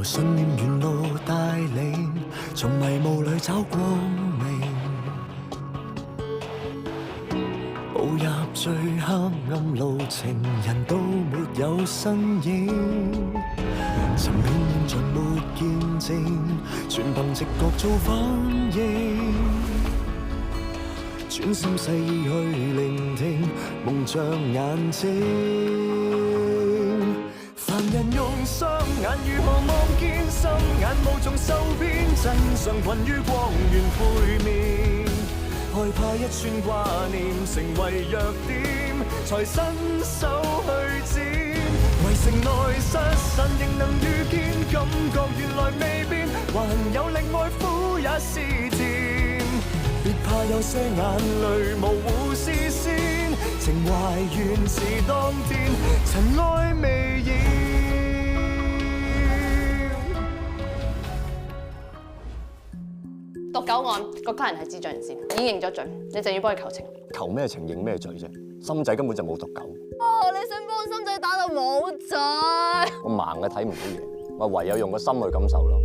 由信念沿路帶領，從迷霧裏找光明。步入最黑暗路程，人都沒有身影。尋遍現在沒見證，全憑直覺做反應。專心細意去聆聽，蒙着眼睛。凡人用雙眼如何望見心眼無從受騙，真相困於光源背面。害怕一串掛念成為弱點，才伸手去剪。為城內失神仍能遇見，感覺原來未變，還有另外苦也是甜。別怕有些眼淚模糊視線，情懷原是當天，塵埃未現。毒狗案個家人係智障人士，已經認咗罪，你就要幫佢求情。求咩情認咩罪啫？心仔根本就冇毒狗。你想幫心仔打到冇罪？我盲嘅睇唔到嘢，我唯有用個心去感受咯。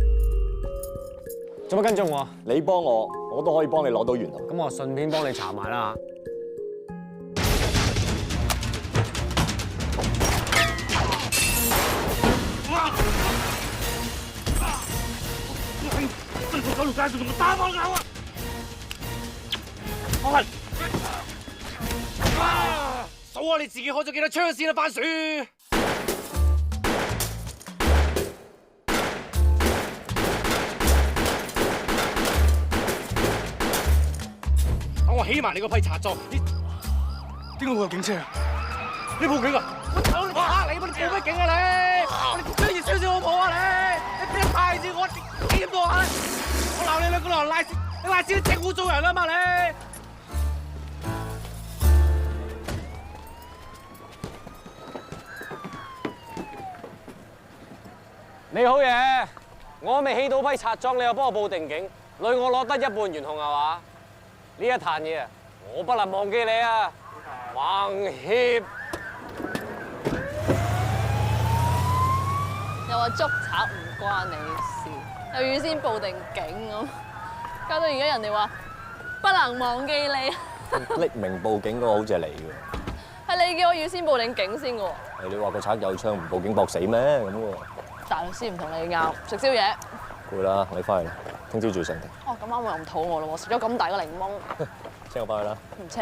做乜跟蹤我？你幫我，我都可以幫你攞到源頭。咁我順便幫你查埋啦。走路街仲同我打我咬啊！我係數下你自己開咗幾多槍先啦，番薯！等我起埋你個批查狀。點解會有警車啊？你報警啊！我走你嚇你！你報咩警啊你？你追住燒燒好唔好啊你？你邊派住我點到啊？我鬧你兩個嚟賴屎，你賴屎整污糟人啊嘛你！你好嘢，我未起到批拆裝，你又幫我報定警，累我攞得一半懸紅係嘛？呢一壇嘢我不能忘記你啊！橫協又話捉賊唔關你事，又預先報定警咁，搞到而家人哋話不能忘記你。匿名報警嗰個好似係你喎。係你叫我預先報定警先嘅喎。你話個賊有槍唔報警搏死咩咁喎？大律師唔同你拗，食宵夜。攰啦，你翻去啦，聽朝早上庭。哦，咁啱我又唔肚餓咯喎，食咗咁大個檸檬。車我翻去啦。唔車。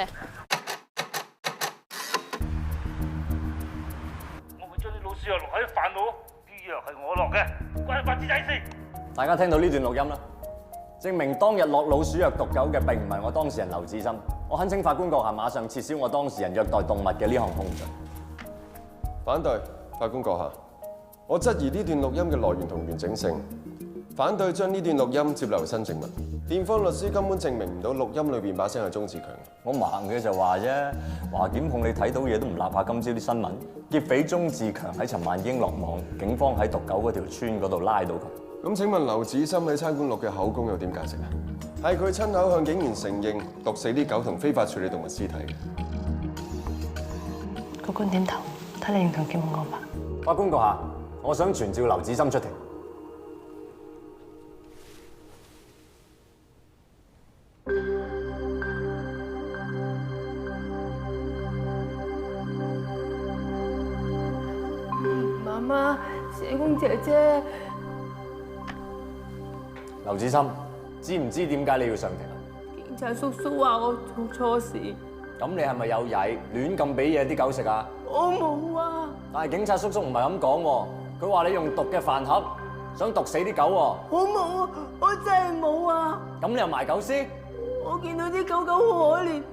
我會將啲老鼠藥落喺飯度，啲藥係我落嘅，關法子仔先。大家聽到呢段錄音啦，證明當日落老鼠藥毒狗嘅並唔係我當事人劉志深。我懇請法官閣下馬上撤銷我當事人虐待動物嘅呢項控罪。反對，法官閣下，我質疑呢段錄音嘅來源同完整性，反對將呢段錄音接留新證物。辯方律師根本證明唔到錄音裏邊把聲係鍾志強。我盲嘅就話啫，話檢控你睇到嘢都唔立下今朝啲新聞。劫匪鍾志強喺尋晚已經落網，警方喺毒狗嗰條村嗰度拉到佢。咁請問劉子深喺差館錄嘅口供又點解釋啊？係佢親口向警員承認毒死啲狗同非法處理動物屍體嘅。法官點頭，睇你認同檢控安排。法官閣下，我想傳召劉子深出庭。媽媽，社工姐姐，劉子深，知唔知點解你要上庭啊？警察叔叔話我做錯事。咁你係咪有曳，亂咁俾嘢啲狗食啊？我冇啊！但係警察叔叔唔係咁講喎，佢話你用毒嘅飯盒想毒死啲狗喎。我冇啊！我真係冇啊！咁你又賣狗屍？我見到啲狗狗好可憐，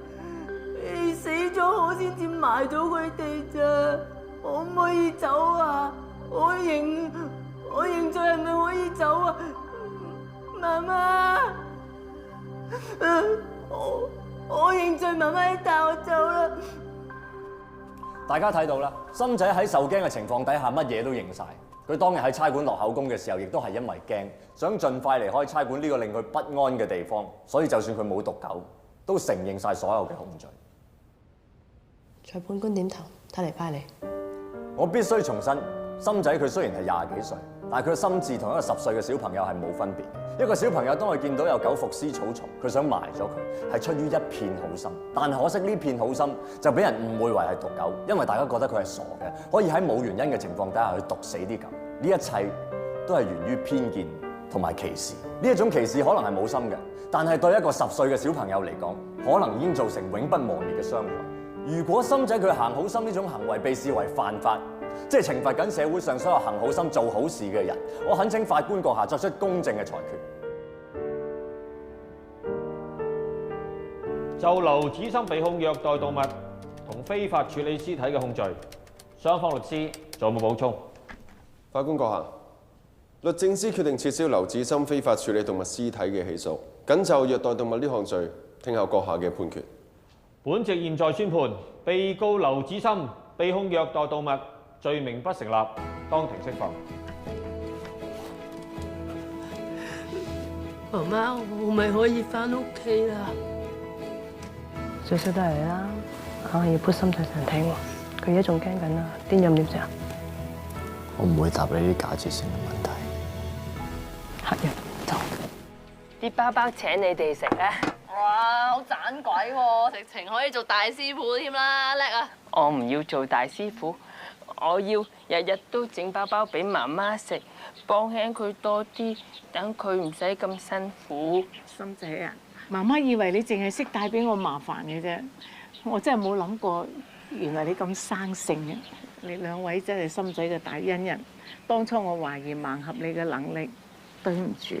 死咗我先至埋咗佢哋咋。可唔可以走啊？我認罪係咪可以走啊？媽媽，我認罪，媽媽你帶我走啦。大家睇到啦，心仔喺受驚嘅情況底下，乜嘢都認晒。佢當日喺差館落口供嘅時候，亦都係因為驚，想盡快離開差館呢個令佢不安嘅地方，所以就算佢冇毒狗，都承認晒所有嘅控罪。裁判官點頭，睇嚟派你。我必須重申，心仔佢雖然係20幾歲，但係佢嘅心智同一個10歲嘅小朋友係冇分別嘅。一個小朋友當佢見到有狗伏屍草叢，佢想埋咗佢，係出於一片好心。但可惜呢片好心就俾人誤會為係毒狗，因為大家覺得佢係傻嘅，可以喺冇原因嘅情況底下去毒死啲狗。呢一切都係源於偏見同埋歧視。呢一種歧視可能係冇心嘅，但係對一個10歲嘅小朋友嚟講，可能已經造成永不磨滅嘅傷害。如果心仔佢行好心呢種行為被視為犯法，即係懲罰緊社會上所有行好心做好事嘅人，我懇請法官閣下作出公正嘅裁決。就劉子森被控虐待動物同非法處理屍體嘅控罪，雙方律師仲有冇補充？法官閣下，律政司決定撤銷劉子森非法處理動物屍體嘅起訴，僅就虐待動物呢項罪聽候閣下嘅判決。本席現在宣判，被告劉子森被控虐待動物，罪名不成立，當庭釋放。媽媽，我咪可以翻屋企啦？最衰都係你啦，硬係要 put 心在上聽喎。佢而家仲驚緊啊，癲咗點算啊？我唔會答你啲假設性嘅問題。黑人走，啲包包請你哋食咧。哇，好盞鬼喎！直情可以做大師傅添啦，叻啊！我唔要做大師傅，我要日日都整包包俾媽媽食，幫輕佢多啲，等佢唔使咁辛苦。心仔啊，媽媽以為你淨係識帶俾我麻煩嘅啫，我真係冇諗過，原來你咁生性嘅。你兩位真係心仔嘅大恩人。當初我懷疑盲盒你嘅能力，對唔住，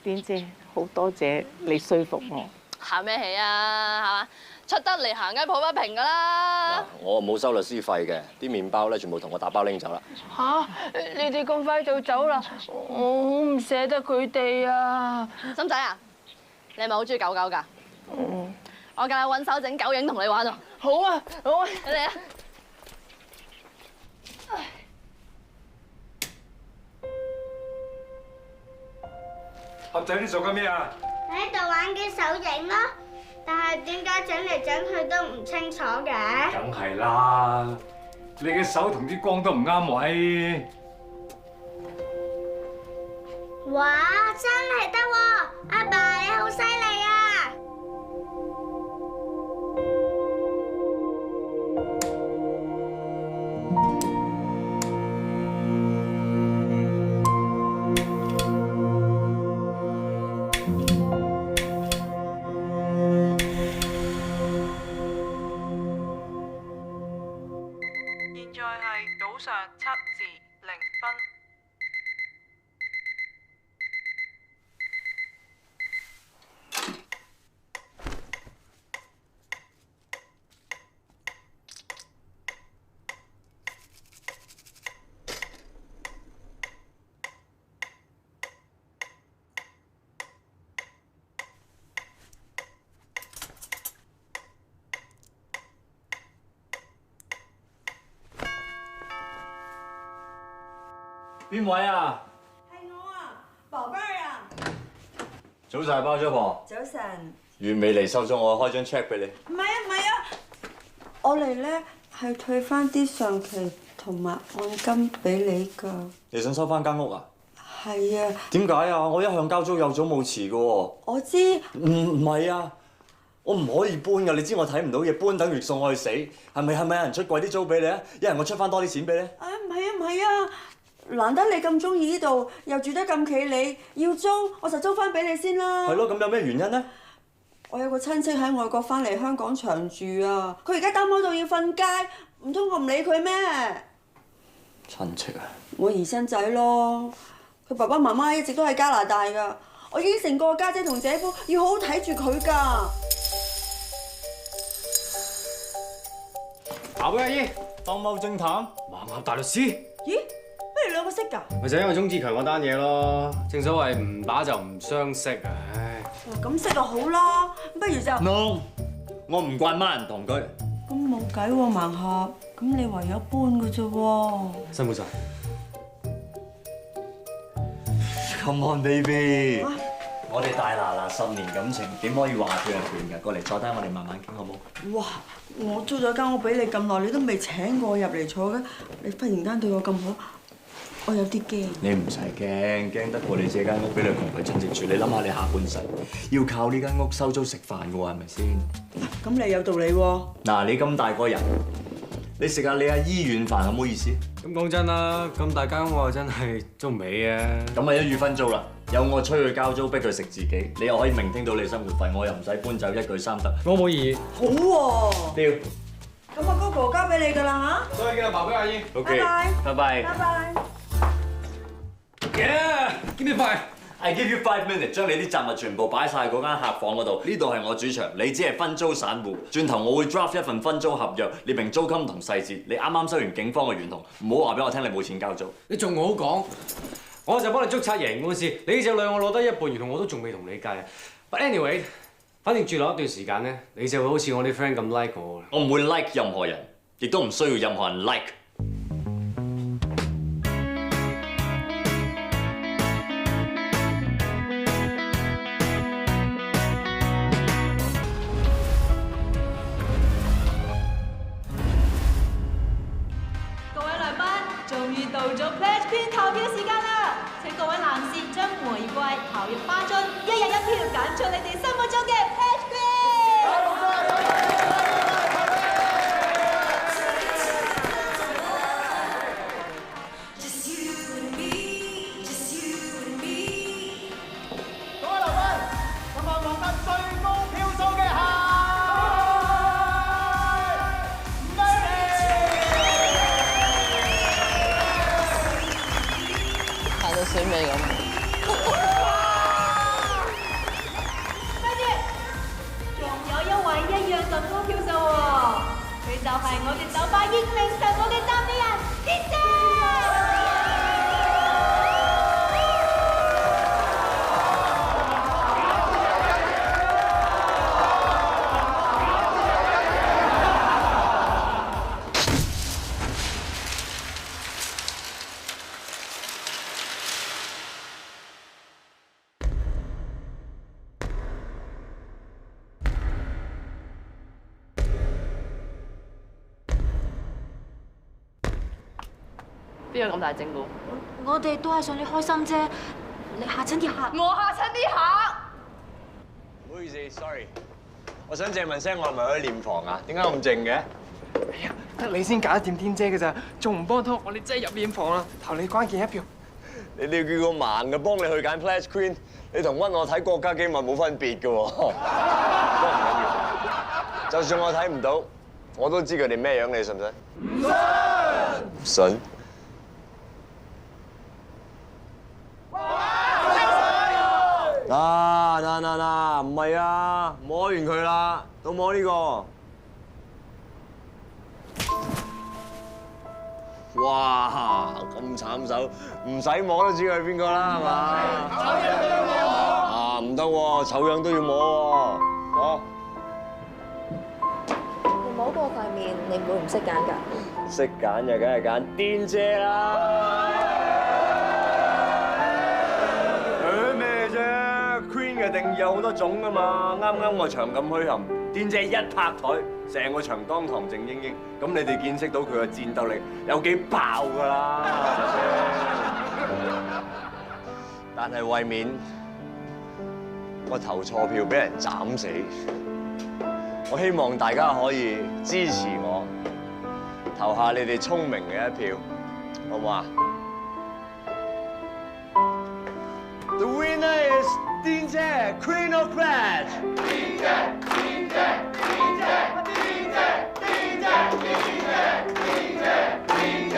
典姐，好多謝你說服我。行咩氣啊？係嘛？出得嚟行街抱不平㗎啦！我冇收律師費嘅，啲麵包咧全部同我打包拎走啦。嚇！你哋咁快就走啦，我好唔捨得佢哋啊！心仔啊，你係咪好中意狗狗㗎？我教你揾手整狗影同你玩啊！好啊，好啊，你嚟啊！盒仔，你做緊咩啊？喺度玩緊手影咯，但係點解整嚟整去都唔清楚嘅？梗係啦，你嘅手同啲光都唔啱位。哇，真係得喎！阿爸你好犀利啊！現在係早上7時0分。邊位啊？係我啊，寶貝啊！早晨，包租婆。早晨。月尾嚟收咗我開張 check 俾你。唔係啊，我嚟咧係退翻啲上期同埋按金俾你㗎。你想收翻間屋啊？係啊。點解啊？我一向交租有早冇遲㗎喎。我知。唔係啊，我唔可以搬㗎。你知我睇唔到嘢，搬等於送我去死。係咪有人出貴啲租俾你啊？一人我出翻多啲錢俾你。唔係啊！難得你咁中意呢度，又住得咁企理，要租我就租翻俾你先啦。係咯，咁有咩原因呢？我有個親戚喺外國翻嚟香港長住啊，佢而家擔保到要瞓街，唔通我唔理佢咩？親戚啊？我姨甥仔咯，佢爸爸媽媽一直都喺加拿大㗎，我應承過家姐同姐夫要好好睇住佢㗎。阿威阿姨，當貓偵探，盲盒大律師。咦？乜你兩個識㗎？咪就因為鍾志強嗰單嘢咯，正所謂唔打就唔相識，唉。咁識就好啦，不如就 No， 我唔慣孖人同居。咁冇計喎，盲盒，咁你唯有搬㗎啫喎。辛苦晒。Come on baby，我哋大嗱10年感情，點可以話斷就斷㗎？過嚟坐低，我哋慢慢傾好冇？哇！我租咗間屋俾你咁耐，你都未請過我入嚟坐嘅，你忽然間對我咁好，我有啲驚。你唔使驚，驚得過你自己間屋俾你窮鬼親戚住。你諗下，你下半世要靠呢間屋收租食飯嘅喎，係咪先？咁你有道理喎。嗱，你咁大個人，你食下你阿醫院飯，好唔好意思？咁講真啦，咁大間屋真係租唔起啊！咁咪一月分租啦，有我催佢交租，逼佢食自己，你又可以明聽到你生活費，我又唔使搬走，一舉三得。我冇異議。好喎。屌。咁阿哥哥交俾你㗎啦嚇。再見啦，爸爸阿姨。OK，拜拜。拜拜。Yeah，give me five。I give you 5 minutes， 將你啲雜物全部擺晒嗰間客房嗰度。呢度係我主場，你只係分租散戶。轉頭我會 draft 一份分租合約，列明租金同細節。你啱啱收完警方嘅圓筒，唔好話俾我聽你冇錢交租。你仲好講，我就幫你捉賊贏官司。你呢隻女我攞得一半圓筒，我都仲未同你計。But anyway， 反正住落一段時間咧，你就會好似我啲 friend 咁 like 我。我唔會 like 任何人，亦都唔需要任何人 like。到咗 Pledge Queen 投票時間啦！請各位男士將玫瑰投入花樽，一人一票揀出你哋心目中嘅 Pledge Queen。各位來賓，今晚獲得最高票數嘅係。到水尾咁。跟住，仲有一位一樣咁高票數喎，佢就係我哋酒吧英明神武嘅贊美人天姐。邊有咁大整蠱？我哋都係想你開心啫，你嚇親啲客。我嚇親啲客。唔好意思 ，sorry。我想借問聲，我係咪去練房啊？點解咁靜嘅？哎呀，得你先搞得掂天姐嘅咋，仲唔幫拖？我哋真係入練房啦，投你關鍵一票。你哋要叫個盲嘅幫你去揀 Pledge Queen， 你同屈我睇國家機密冇分別嘅喎。不過唔緊要，就算我睇唔到，我都知佢哋咩樣，你信唔信？唔信。唔信。嗱，唔係啊，摸完佢啦，到摸呢個。哇，咁慘手，唔使摸都知佢係邊個啦，係嘛？啊，唔得喎，醜樣都要摸喎，哦。你摸過塊面，你唔會唔識揀㗎？識揀就梗係揀癲姐啦。嘅定義有好多種㗎嘛，啱啱個場咁虛冚，癲姐一拍台，成個場當堂靜英英，咁你哋見識到佢嘅戰鬥力有幾爆㗎啦，係咪先？但係為免我投錯票俾人斬死，我希望大家可以支持我，投下你哋聰明嘅一票，好唔好啊？The winner is 癲姐 Queen of Pledge。癲姐，癲姐，癲姐，癲姐，癲姐，癲姐，癲姐，癲姐。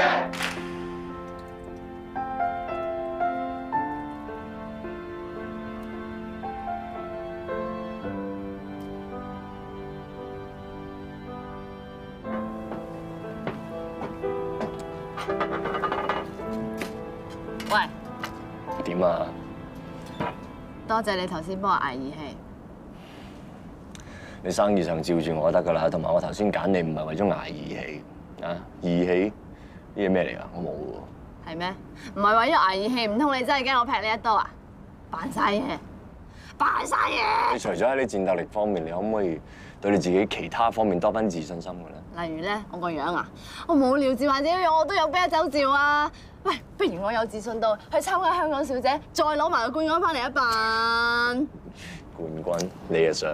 喂。點啊？多謝你頭先幫我捱義氣。你生意上照住我得㗎啦，同埋我頭先揀你唔係為咗捱義氣啊！義氣呢嘢咩嚟㗎？我冇喎。係咩？唔係為咗捱義氣，唔通你真係驚我劈你一刀啊？扮晒嘢！扮晒嘢。你除咗喺你戰鬥力方面，你可唔可以對你自己其他方面多分自信心嘅咧？例如咧，我個樣啊，我冇聊自慢自己樣，我都有啤酒照啊。喂，不如我有自信到去參加香港小姐，再攞埋個冠軍翻嚟一扮。冠軍，你又想？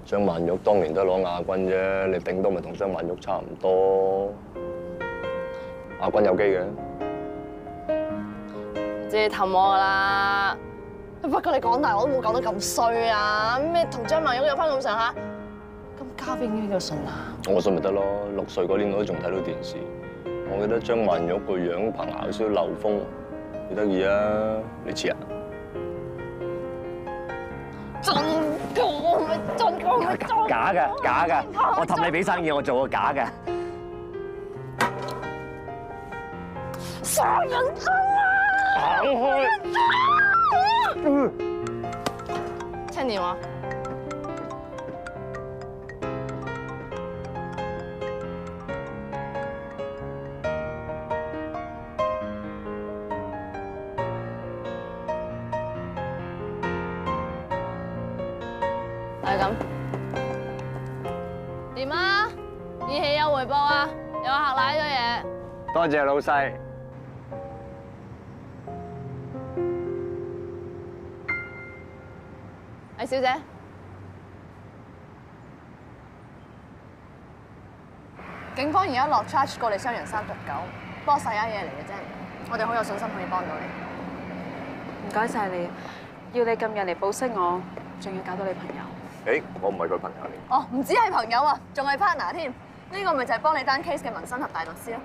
張曼玉當年都攞亞軍啫，你頂多咪同張曼玉差唔多。亞軍有機嘅。知你氹我噶啦。不過你講大我都冇講得咁衰啊！咩同張曼玉有翻咁上下？咁嘉賓呢個信啊？我信咪得咯，6歲嗰年我都仲睇到電視。我記得張曼玉個樣棚牙少流風，幾得意啊！你似啊？真個咪真個咪真？假嘅，假嘅，我氹你俾生意，我做個假嘅。殺人真啊！行開！聽電話。係咁。點啊？義氣有回報啊！有客賴咗嘢。多謝老細。魏小姐，警方而家落 charge 過你傷人3.9，不過細啱嘢嚟嘅啫，我哋好有信心可以幫到你。唔該晒你，要你今日嚟保釋我，仲要搞到你朋友。誒，我唔係佢朋友嚟。哦，唔止係朋友啊，仲係 partner 添。呢個咪就係幫你單 case 嘅民生合大律師咯。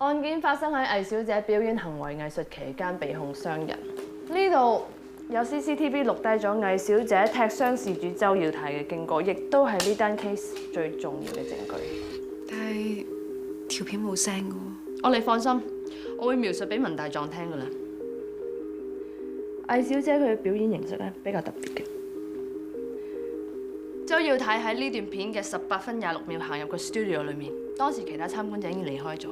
案件發生喺魏小姐表演行為藝術期間被控傷人。呢度有 CCTV 錄低咗魏小姐踢傷事主周耀泰嘅經過，亦都係呢單 case 最重要嘅證據。但係條片冇聲㗎喎。你放心，我會描述俾文大狀聽㗎啦。魏小姐佢嘅表演形式咧比較特別嘅。周耀泰喺呢段片嘅18分26秒行入個 studio 裏面，當時其他參觀者已經離開咗。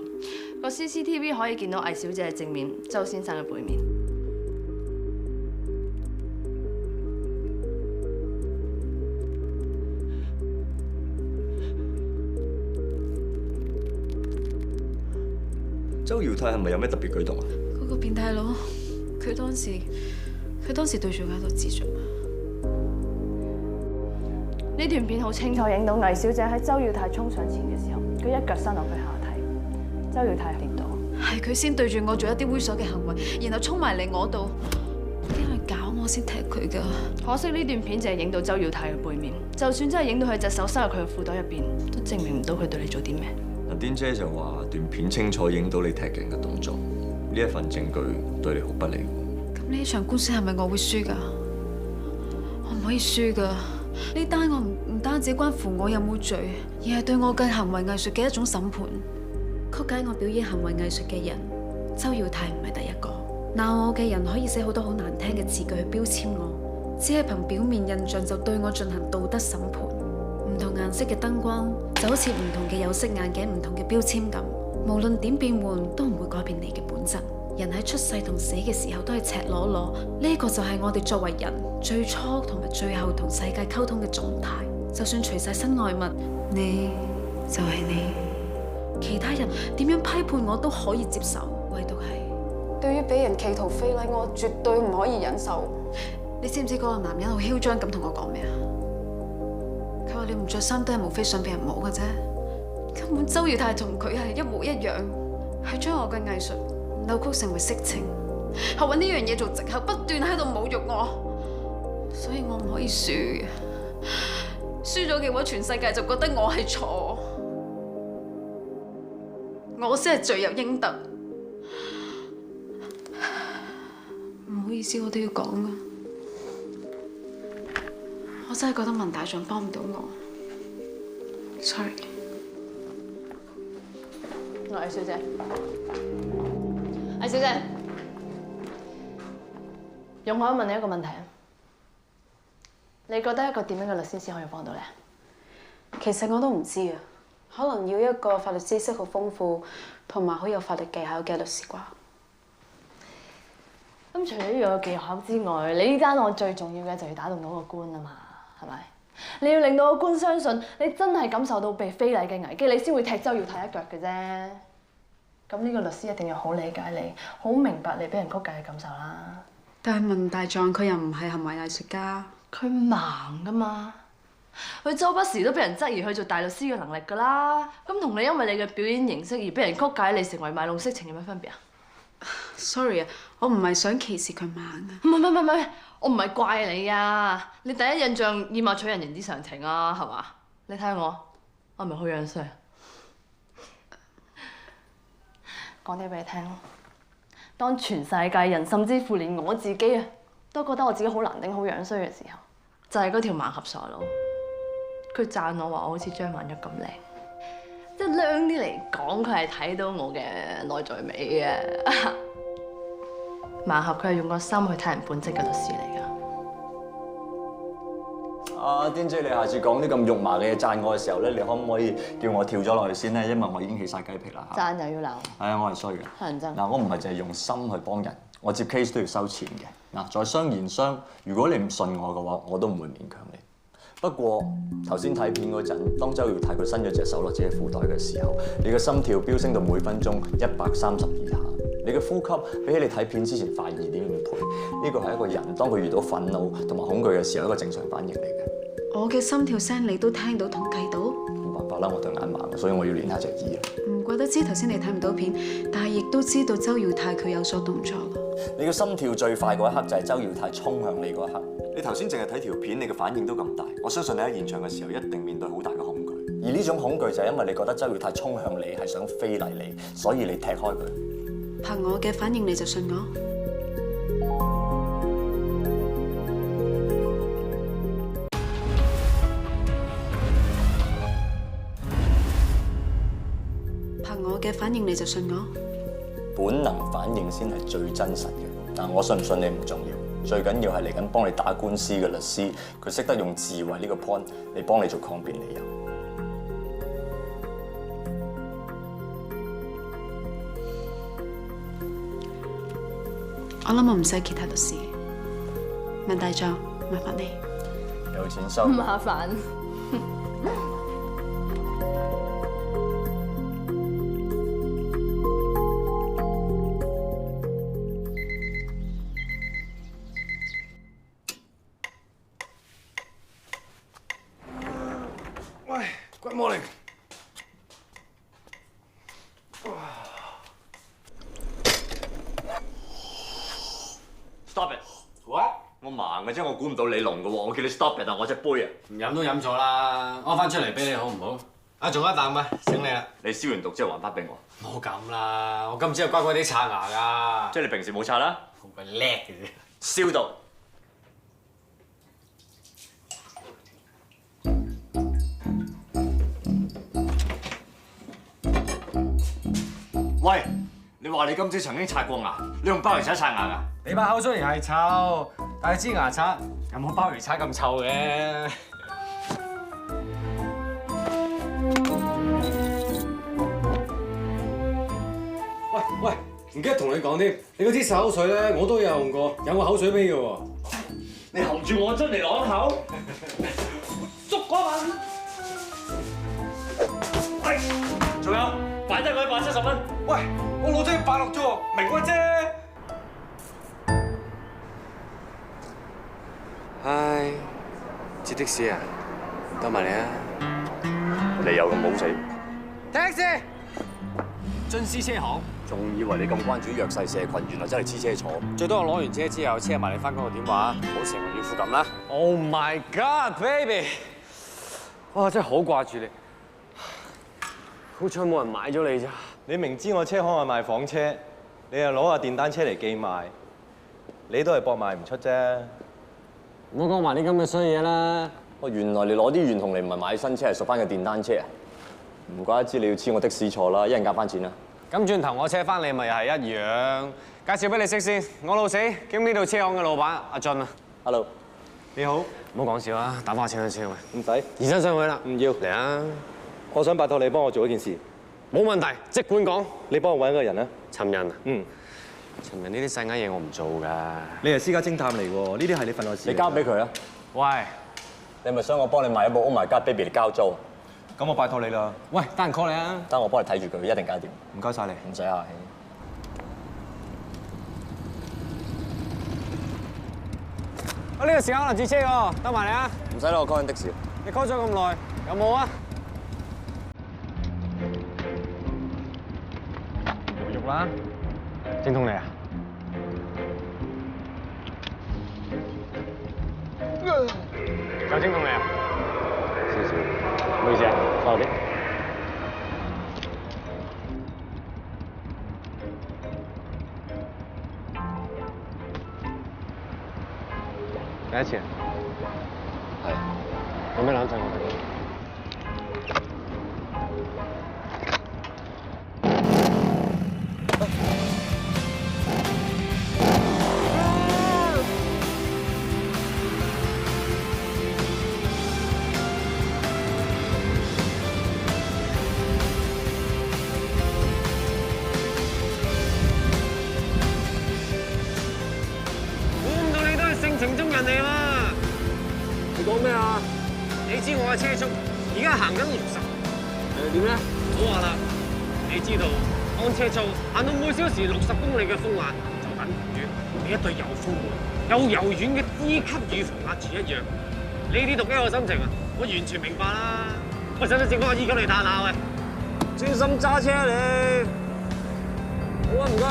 個 CCTV 可以見到魏小姐嘅正面，周先生嘅背面。周耀泰係咪有咩特別舉動啊？嗰個變態佬，佢當時對住我喺度自盡。呢段片好清楚影到魏小姐喺周耀泰衝上前嘅時候，佢一腳伸落佢下體，周耀泰跌倒。係佢先對住我做一啲猥瑣嘅行為，然後衝埋嚟我度，因為搞我先踢佢㗎。可惜呢段片淨係影到周耀泰嘅背面，就算真係影到佢隻手塞入佢嘅褲袋入邊，都證明唔到佢對你做啲咩。阿癲姐就話段片清楚影到你踢人嘅動作，呢一份證據對你好不利。咁呢場官司係咪我會輸㗎？我唔可以輸㗎。呢單案唔單止關乎我有冇罪，而係對我嘅行為藝術嘅一種審判。曲解我表演行為藝術嘅人，周耀泰唔係第一個。鬧我嘅人可以寫好多好難聽嘅字句去標籤我，只係憑表面印象就對我進行道德審判。唔同顏色嘅燈光就好似唔同嘅有色眼鏡唔同嘅標籤咁，無論點變換都唔會改變你嘅本質。人喺出世同死嘅時候都係赤裸裸，呢個就係我哋作為人最初同埋最後同世界溝通嘅狀態。就算除晒身外物，你就係你，其他人點樣批判我都可以接受，唯獨係對於俾人企圖非禮我，絕對唔可以忍受。你知唔知嗰個男人好囂張咁同我講咩啊？佢話你唔着衫都係無非想俾人摸嘅啫，根本周耀泰同佢係一模一樣，係將我嘅藝術扭曲成為色情，係揾呢樣嘢做藉口，不斷喺度侮辱我，所以我唔可以輸嘅。輸咗嘅話，全世界就覺得我係錯，我先係罪有應得。唔好意思，我都要講㗎，我真係覺得文大狀幫唔到我 ，sorry。魏小姐，魏小姐，容許我問你一個問題啊？你覺得一個點樣嘅律師先可以幫到你？其實我都唔知啊，可能要一個法律知識好豐富同埋好有法律技巧嘅律師啩。咁除咗要有技巧之外，你呢單案最重要嘅就要打動到個官啊嘛，係咪？你要令到個官相信你真係感受到被非禮嘅危機，你先會踢周耀泰一腳嘅啫。咁呢個律師一定要好理解你，好明白你俾人曲解嘅感受啦。但係文大狀佢又唔係行為藝術家，佢盲噶嘛，佢周不時都俾人質疑佢做大律師嘅能力噶啦。咁同你因為你嘅表演形式而俾人曲解你成為賣弄色情有咩分別啊 ？Sorry 啊，我唔係想歧視佢盲啊。唔係，我唔係怪你啊。你第一印象以貌取人，人之常情啊，係嘛？你睇下我係咪好樣衰？講啲俾你聽咯。當全世界人，甚至乎連我自己啊，都覺得我自己好難頂、好樣衰嘅時候，就係嗰條盲盒傻佬，佢讚我話我好似張曼玉咁靚，即係靚啲嚟講，佢係睇到我嘅內在美嘅。盲盒佢係用個心去睇人本質嘅律師嚟㗎。阿癲姐，你下次講啲咁肉麻嘅嘢讚我嘅時候咧，你可唔可以叫我跳咗落去先咧？因為我已經起晒雞皮啦。讚又要鬧。係啊，我係衰嘅。乞人憎。嗱，我唔係淨係用心去幫人，我接 case 都要收錢嘅。嗱，在商言商，如果你唔信我嘅話，我都唔會勉強你。不過頭先睇片嗰陣，當周耀泰佢伸咗隻手落自己褲袋嘅時候，你嘅心跳飆升到每分鐘132下，你嘅呼吸比起你睇片之前快2.5倍。呢個係一個人當佢遇到憤怒同埋恐懼嘅時候一個正常反應嚟嘅。我嘅心跳聲你都聽到統計到？冇辦法啦，我對眼盲，所以我要練下隻耳。唔怪得知頭先你睇唔到片，但係亦都知道周耀泰佢有所動作㗎。你嘅心跳最快嗰一刻就係周耀泰衝向你嗰一刻。你頭先淨係睇條片，你嘅反應都咁大，我相信你喺現場嘅時候一定面對好大嘅恐懼。而呢種恐懼就係因為你覺得周耀泰衝向你係想非禮你，所以你踢開佢。憑我嘅反應你就信我？我嘅反應你就信我？本能反應先係最真實嘅。嗱，我信唔信你唔重要，最緊要係嚟緊幫你打官司嘅律師，佢識得用智慧呢個 point 嚟幫你做抗辯理由。我諗我唔使其他律師。文大狀，麻煩你。有錢收。麻煩。Good morning。Stop it！ What？ 我盲嘅啫，我估唔到你聾嘅喎。我叫你 stop it，但我隻杯啊！唔飲都飲咗啦，屙翻出嚟俾你好唔好？啊，仲有一啖啊，醒你啦！你消完毒之後還翻俾我。冇咁啦，我今朝又乖乖地刷牙㗎。即係你平時冇刷啦？好鬼叻嘅啫。消毒。喂，你話你今朝曾經刷過牙，你用鮑魚刷刷牙㗎？你把口雖然係臭，但係支牙刷有冇鮑魚刷咁臭嘅？喂，唔記得同你講添，你嗰支漱口水咧，我都有用過，有個口水味嘅喎。你含住我樽嚟啷口？捉嗰晚。喂，仲有，擺低佢170蚊。喂，我攞咗160啫喎，明屈啫。唉，接的士啊，多埋你啊。你有咁冇死？ Taxi， 進司車行。仲以為你咁關注弱勢社群，原來真係黐車坐。最多我攞完車之後，車埋你翻工個電話，唔好成日要負咁啦。Oh my God, baby！ 哇，真係好掛住你。好彩冇人買咗你咋。你明知我車行係賣房車，你又攞架電單車嚟寄賣，你都係搏賣唔出啫。唔好講埋啲咁嘅衰嘢啦。哦，原來你攞啲圓同嚟唔係買新車，係贖翻個電單車啊！唔怪得知你要黐我的士坐啦，一陣夾翻錢啦。咁轉頭我車翻你咪又係一樣。介紹俾你識先，我老死兼呢度車行嘅老闆阿俊啊。Hello， 你好。唔好講笑啦，打翻我車去車位。唔使。移身上去啦。唔要。嚟啊！我想拜託你幫我做一件事。冇問題，即管講。你幫我揾一個人啊。尋人啊？嗯。尋人呢啲細啱嘢我唔做㗎。你係私家偵探嚟喎，呢啲係你份內事。你交俾佢啊！喂，你係咪想我幫你買一部 Oh My God Baby 嚟交租？咁我拜託你啦。喂，得閒 call 你啊！等我幫你睇住佢，一定搞掂。唔該晒你。唔使客氣。呢個時間可能截車喎，得埋你啊！唔使啦，我 call 緊的士。你 call 咗咁耐，有冇啊？肉啦，精通你啊！夠精通你啊？少少，唔好意思啊，收啲。第一次啊？係。有咩攬襯我哋？性情中人嚟嘛？你講咩啊？你知我嘅車速而家行緊60，點咧？唔好話啦，你知道按車速行到每小時60公里嘅風壓，就等於你一對又豐滿又柔軟嘅 D 級預防壓柱一樣。呢啲讀嘅我心情啊，我完全明白啦。我使唔使整翻個 E 級嚟嘆下喂？專心揸車啊你！好啊，唔該。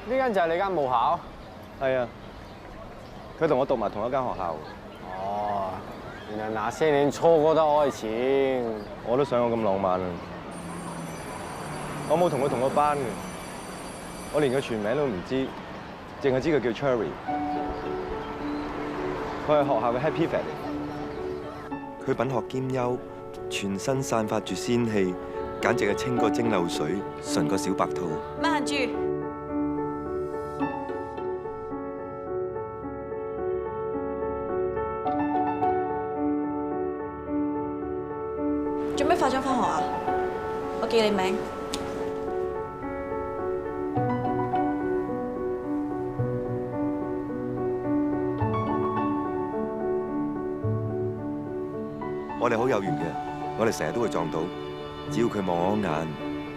呢間就係你間母校？係啊，佢同我讀埋同一間學校。哦，原來那些年初哥都開始，我都想我咁浪漫啊！我冇同佢同個班嘅，我連佢全名都唔知，淨係知佢叫 Cherry。佢係學校嘅 Happy Fat 嚟。佢品學兼優，全身散發住仙氣，簡直係清過蒸餾水，純過小白兔。慢住！做咩化妝返學啊？我記你名。我哋好有緣嘅，我哋成日都會撞到。只要佢望我一眼，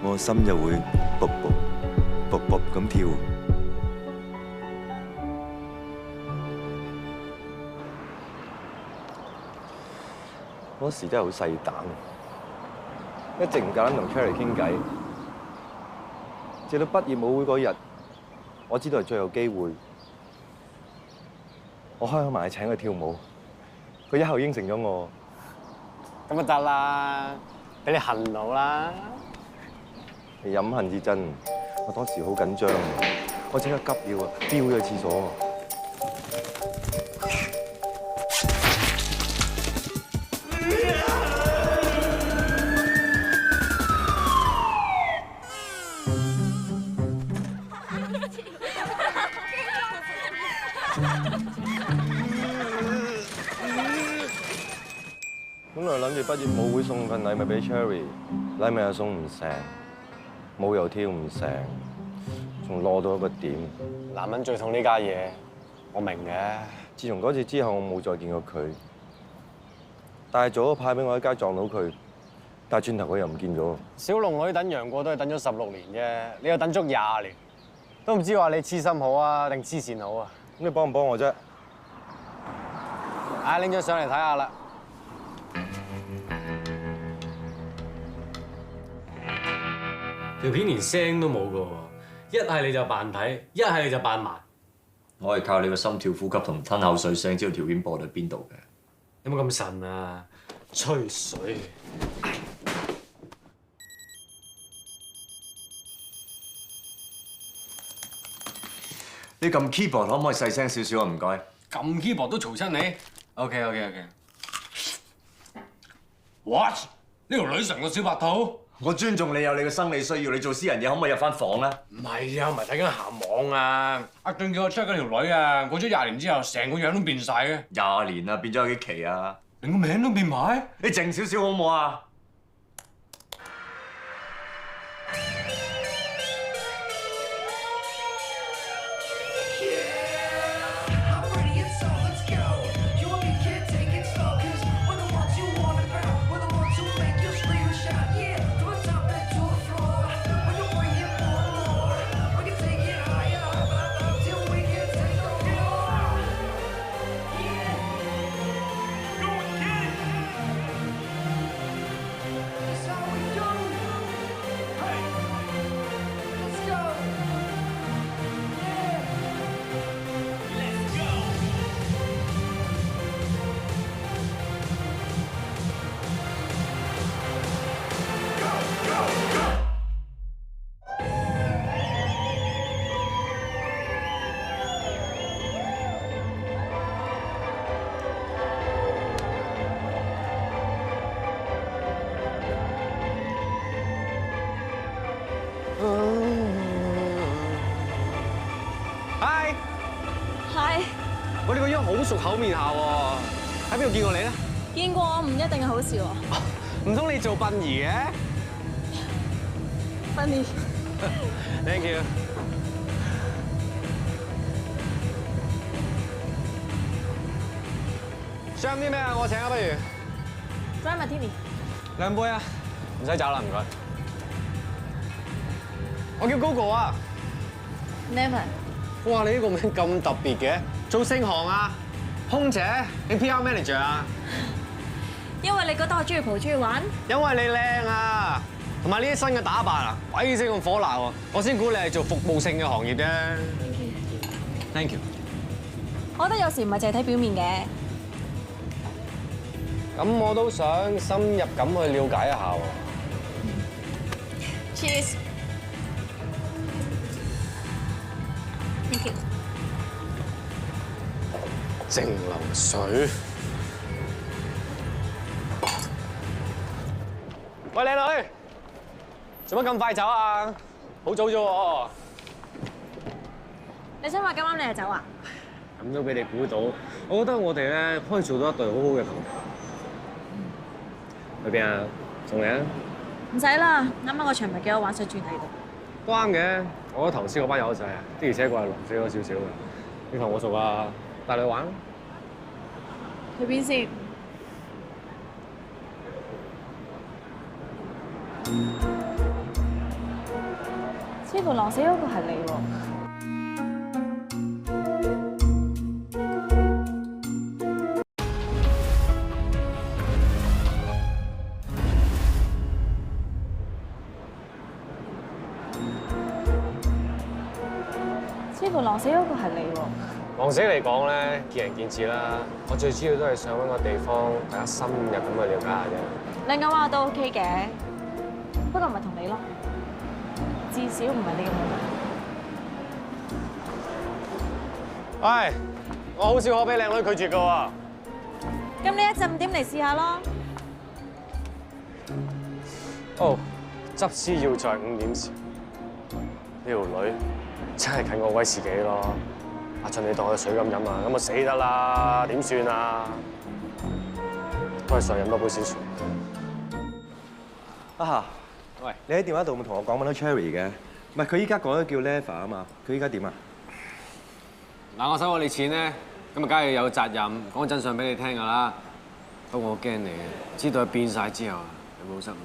我心就會卜卜卜卜咁跳。嗰時真係好細膽，一直唔夠膽同 Cherry 傾偈。直到畢業舞會嗰日，我知道係最後機會，我開口埋去請佢跳舞，佢一口應承咗我。咁就得啦，俾你恨到啦。你飲恨至真，我當時好緊張，我即刻急尿啊，飆咗去廁所。本來諗住畢業舞會送份禮物俾 Cherry， 禮物又送唔成，舞又跳唔成，仲攞到一個點。男人最痛呢家嘢，我明嘅。自從嗰次之後，我冇再見過佢。但係早嗰排俾我喺街撞到佢，但係轉頭佢又唔見咗。小龍女等楊過都係等咗16年啫，你又等足20年，都唔知話你痴心好啊定痴線好啊？咁你幫唔幫我啫？拎咗上嚟睇下啦。條片連聲都冇㗎喎，一係你就扮睇，一係你就扮盲。我係靠你個心跳、呼吸同吞口水聲知道條片播到邊度嘅。有冇咁神啊？吹水！你撳 keyboard 可唔可以細聲少少啊？唔該。撳 keyboard 都嘈親你。OK。What？ 呢條女成個小白兔？我尊重你有你嘅生理需要，你做私人嘢可唔可以入翻房啊？唔係啊，唔係睇緊鹹網啊！阿俊叫我 check 嗰條女啊，過咗20年之後，成個樣都變晒嘅。20年啦，變咗有幾期啊？連個名都變埋？你靜少少好唔好啊？我哋個樣好熟口面下喎，喺邊度見過你咧？見過唔一定係好事喎。唔通你做殯儀嘅？殯儀。Thank you。想飲啲咩啊？我請啊，不如。Dry Martini。2杯啊，唔使找啦，唔該。我叫 Gogo 啊。Never。哇！你呢個名咁特別嘅，做星行啊？空姐定 PR manager 啊？因為你覺得我中意蒲中意玩？因為你靚啊，同埋呢啲新嘅打扮啊，鬼死咁火辣喎！我先估你係做服務性嘅行業啫。Thank you。我覺得有時唔係淨係睇表面嘅。咁我都想深入咁去了解一下喎。Cheers。Thank you。蒸餾水。喂，靚女，做乜咁快走啊？好早啫喎。你想話咁啱你就走啊？咁都俾你估到，我覺得我哋咧可以做到一對好好嘅朋友。去邊啊？送你啊？唔使啦，啱啱個場咪幾好玩，想轉喺度。都啱嘅，我覺得頭先嗰班友仔啊，的而且確係狼死咗少少嘅。你同我熟啊，帶你去玩。去邊先？似乎狼死嗰個係你喎。似乎狼死嗰個係你喎。狼死嚟講咧，見仁見智啦。我最主要都係想揾個地方，大家深入咁去了解下啫。你咁話都 OK 嘅，不過唔係同你咯，至少唔係你嘅問題。喂，我好少可俾靚女拒絕㗎喎。咁呢一陣點嚟試下咯？哦，執師要在5點前。呢條女真係近過威士忌咯。阿俊，你當我水咁飲啊，咁我死得啦，點算啊？都係想飲多杯先算。啊，喂，你喺電話度冇同我講揾到 Cherry 嘅？唔係佢依家講咗叫 Leva 啊嘛，佢依家點啊？嗱，我收我哋錢咧，咁啊，梗係有責任講真相俾你聽㗎啦。不過我驚你，知道佢變晒之後，你會好失望。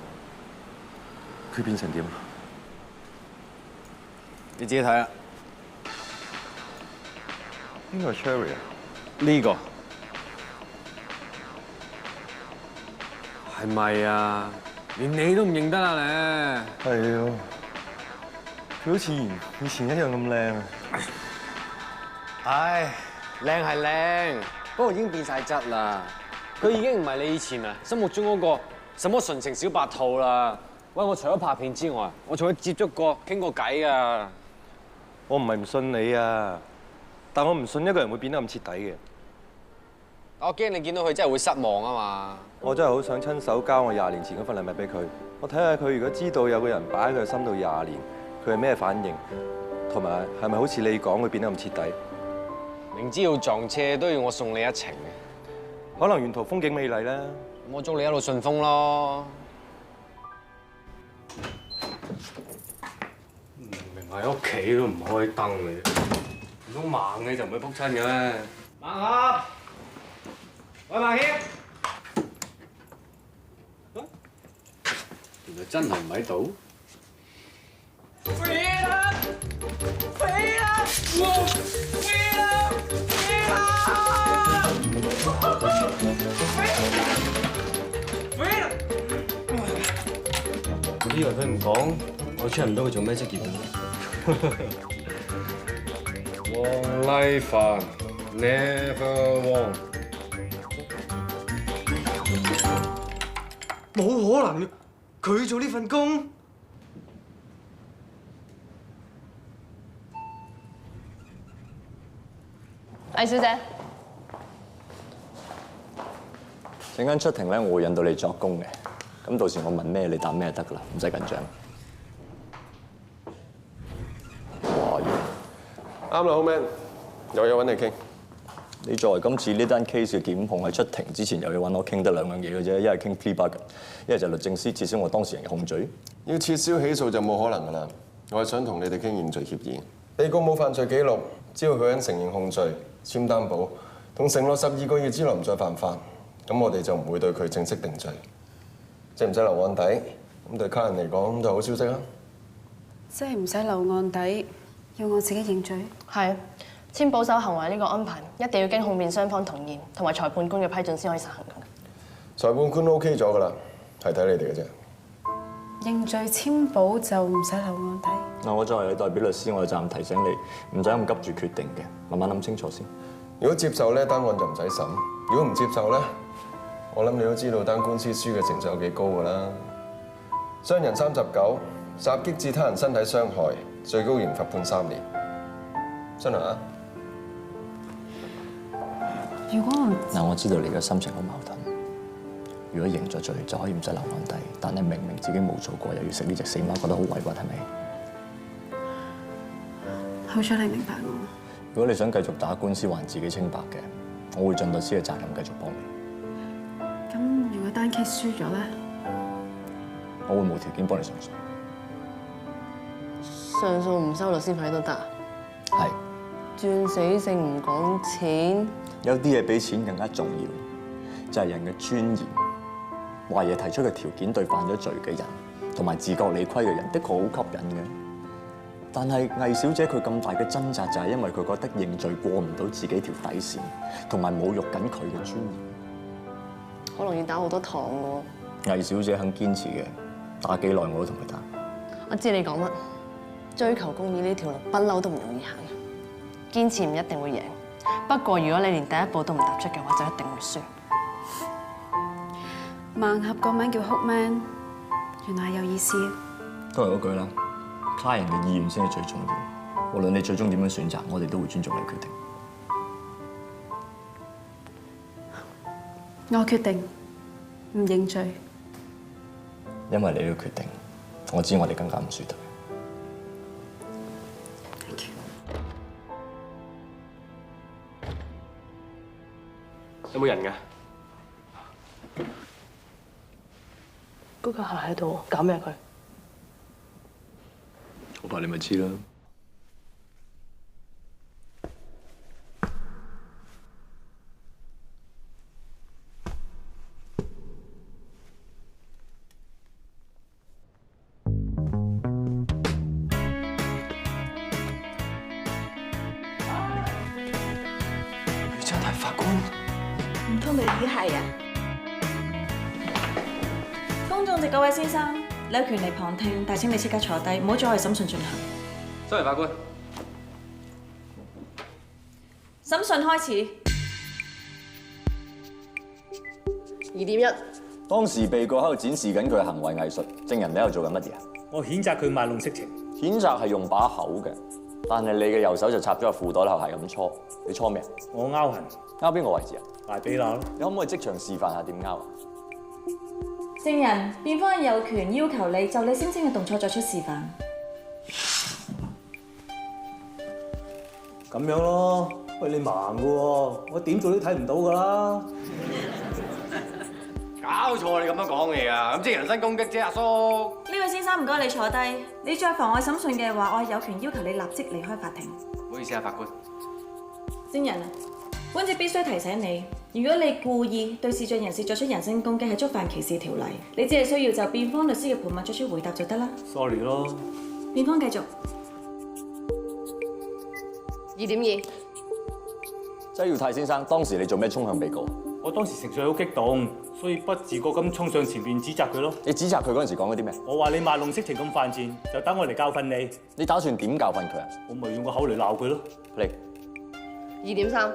佢變成點啊？你自己睇啊。邊個係 Cherry 啊？呢個係咪啊？連你都唔認得啊你？係啊，佢好似以前一樣咁靚啊！唉，靚係靚，不過已經變晒質啦。佢已經唔係你以前啊心目中嗰個什麼純情小白兔啦。喂，我除咗拍片之外，我同佢接觸過、傾過偈啊。我唔係唔信你啊，但我唔信一個人會變得咁徹底嘅。我驚你見到佢真係會失望啊嘛！我真係好想親手交我20年前嗰份禮物俾佢，我睇下佢如果知道有個人擺喺佢心度20年，佢係咩反應，同埋係咪好似你講佢變得咁徹底？明知要撞車都要我送你一程嘅，可能沿途風景美麗咧。我祝你一路順風咯。明明喺屋企都唔開燈嘅，唔通盲嘅就唔會仆親嘅咩？盲俠，喂盲謙，原來真係唔喺度。飛啦！飛啦！飛啦！飛啦！飛啦！呢個佢唔講，我猜唔到佢做咩職業黃麗凡 ，never won。冇可能嘅，佢做呢份工。魏小姐，陣間出庭咧，我會引導你作供嘅。咁到時我問咩，你答咩就得㗎啦，唔使緊張。哇！啱啦，好 man，有嘢揾你傾。你作為今次呢單 case 嘅檢控喺出庭之前，又要揾我傾得2樣嘢嘅啫，一係傾 plea bargain，一係就律政司撤銷我當事人嘅控罪。要撤銷起訴就冇可能㗎啦。我係想同你哋傾認罪協議。被告冇犯罪記錄，只要佢肯承認控罪、簽擔保，同承諾12個月之內唔再犯法，咁我哋就唔會對佢正式定罪。使唔使留案底？咁對家人嚟講就好消息啦。即係唔使留案底，要我自己認罪？係簽保守行為呢個安排，一定要經控辯雙方同意，同埋裁判官嘅批准先可以實行㗎。裁判官 OK 咗㗎啦，係睇你哋嘅啫。認罪簽保就唔使留案底。嗱，我作為你代表律師，我就暫提醒你，唔使咁急住決定嘅，慢慢諗清楚先。如果接受呢單案就唔使審；如果唔接受咧，我諗你都知道單官司輸嘅成數有幾高㗎啦。傷人39，襲擊致他人身體傷害，最高刑罰判3年。新娘啊！如果嗱，我知道你嘅心情好矛盾。如果認咗罪就可以唔使留案底，但係明明自己冇做過，又要食呢隻死貓，覺得好委屈，係咪？好彩你明白我。如果你想繼續打官司還自己清白嘅，我會盡律師嘅責任繼續幫你。咁如果單 case 輸咗咧，我會無條件幫你上訴。上訴唔收律師費都得？係。轉死性唔講錢。有啲嘢比錢更加重要，就係人嘅尊嚴。話嘢提出嘅條件對犯咗罪嘅人，同埋自覺理虧嘅人，的確好吸引嘅。但係魏小姐佢咁大嘅掙扎，就係因為佢覺得認罪過唔到自己條底線，同埋侮辱緊佢嘅尊嚴。可能要打好多堂喎。魏小姐肯堅持嘅，打幾耐我都同佢打。我知你講乜，追求公義呢條路不嬲都唔容易行，堅持唔一定會贏。不過如果你連第一步都唔踏出嘅話，就一定會輸。盲俠個名叫 Hookman， 原來係有意思。都係嗰句啦，他人嘅意願先係最重要。無論你最終點樣選擇，我哋都會尊重你決定。我決定唔認罪，因為你嘅決定，我知我哋更加唔輸得。有冇人㗎？嗰個鞋喺度，搞咩佢？我怕你咪知啦。余真係法官。唔通你已經係啊？公眾席嗰位先生，你有權利旁聽，但請你即刻坐低，唔好阻礙審訊進行。收嚟，法官。審訊開始。2.1。當時被告喺度展示緊佢嘅行為藝術，證人你喺度做緊乜嘢啊？我譴責佢賣弄色情。譴責係用把口嘅，但係你嘅右手就插咗入褲袋後係咁搓，你搓咩？我拗痕，拗邊個位置啊？大髀罅咯。你可唔可以即場示範下點拗啊？證人，辯方有權要求你就你聲稱嘅動作作出示範。咁樣咯，喂，你盲嘅喎，我點做都睇唔到㗎啦。搞錯，你咁樣講嘢啊？咁即係人身攻擊啫，阿叔。呢位先生唔該你坐低，你再妨礙審訊嘅話，我有權要求你立即離開法庭。唔好意思啊，法官。證人啊，本席必須提醒你，如果你故意對視像人士作出人身攻擊，係觸犯歧視條例。你只係需要就辯方律師嘅盤問作出回答就得啦。Sorry 咯。辯方繼續。2.2，周耀泰先生，當時你做咩衝向被告？我當時情緒好激動，所以不自覺咁衝上前面指責佢咯。你指責佢嗰陣時講咗啲咩？我話你賣弄色情咁犯賤，就等我嚟教訓你。你打算點教訓佢啊？我咪用個口嚟鬧佢咯。嚟。2.3，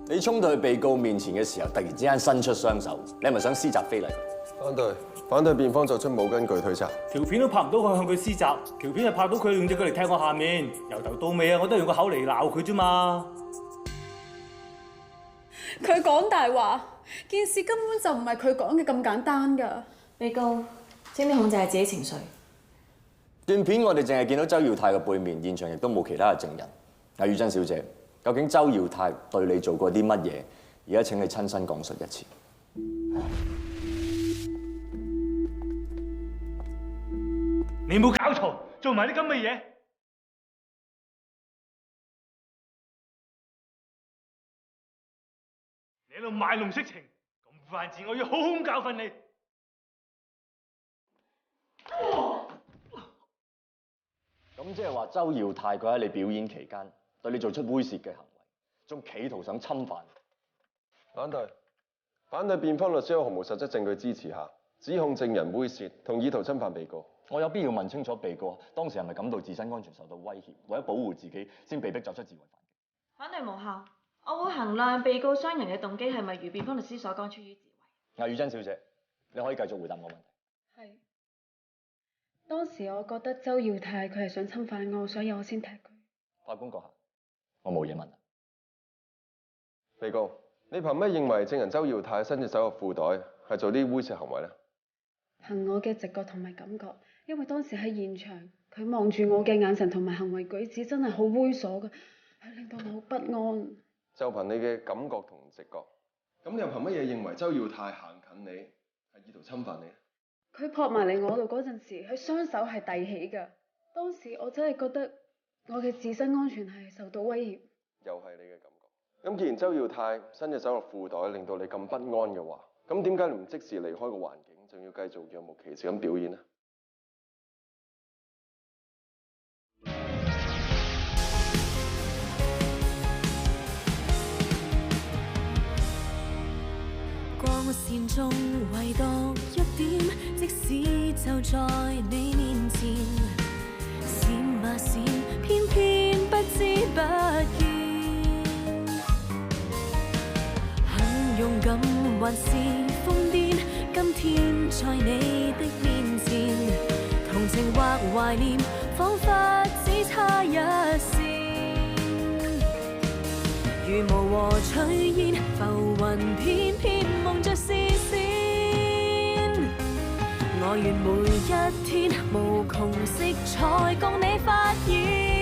你衝到去被告面前嘅時候，突然之間伸出雙手，你係咪想施襲非禮佢？反對辯方作出冇根據推測。條片都拍唔到佢向佢施襲，條片係拍到佢用隻腳嚟踢我下面，由頭到尾啊，我都係用個口嚟鬧佢啫嘛。佢講大話，件事根本就唔係佢講嘅咁簡單㗎。被告，請你控制下自己情緒。段片我哋淨係見到周耀泰嘅背面，現場亦都冇其他嘅證人。魏宇珍小姐，究竟周耀泰對你做過啲乜嘢？而家請你親身講述一次。你冇搞錯，做埋啲咁嘅嘢。你喺度賣弄色情，咁犯賤，我要好好教訓你。咁即係話周耀泰佢喺你表演期間對你做出猥褻嘅行為，仲企圖想侵犯。反對辯方律師喺毫無實質證據支持下，指控證人猥褻同意圖侵犯被告。我有必要問清楚被告當時係咪感到自身安全受到威脅，為咗保護自己先被逼作出自衛反擊？反對無效。我會衡量被告傷人嘅動機係咪如辯方律師所講出於自衛。魏宇珍小姐，你可以繼續回答我問題。係。當時我覺得周耀泰佢係想侵犯我，所以我先踢佢。法官閣下，我冇嘢問。被告，你憑咩認為證人周耀泰伸隻手入褲袋係做啲猥褻行為呢？憑我嘅直覺同埋感覺，因為當時喺現場，佢望住我嘅眼神同埋行為舉止真係好猥瑣嘅，係令到我好不安。就憑你嘅感覺同直覺，咁你又憑乜嘢認為周耀泰行近你係意圖侵犯你？佢撲埋嚟我度嗰陣時，佢雙手係遞起㗎。當時我真係覺得我嘅自身安全係受到威脅。又係你嘅感覺。咁既然周耀泰伸隻手入褲袋，令到你咁不安嘅話，咁點解你唔即時離開個環境，仲要繼續若無其事咁表演呢？光線中唯獨一點，即使就在你面前，閃啊閃，偏偏不知不見。很勇敢還是瘋癲，今天在你的面前，同情或懷念，彷彿只差一線。如霧和炊煙，浮雲偏偏蒙着視線。我願每一天無窮色彩，共你發現。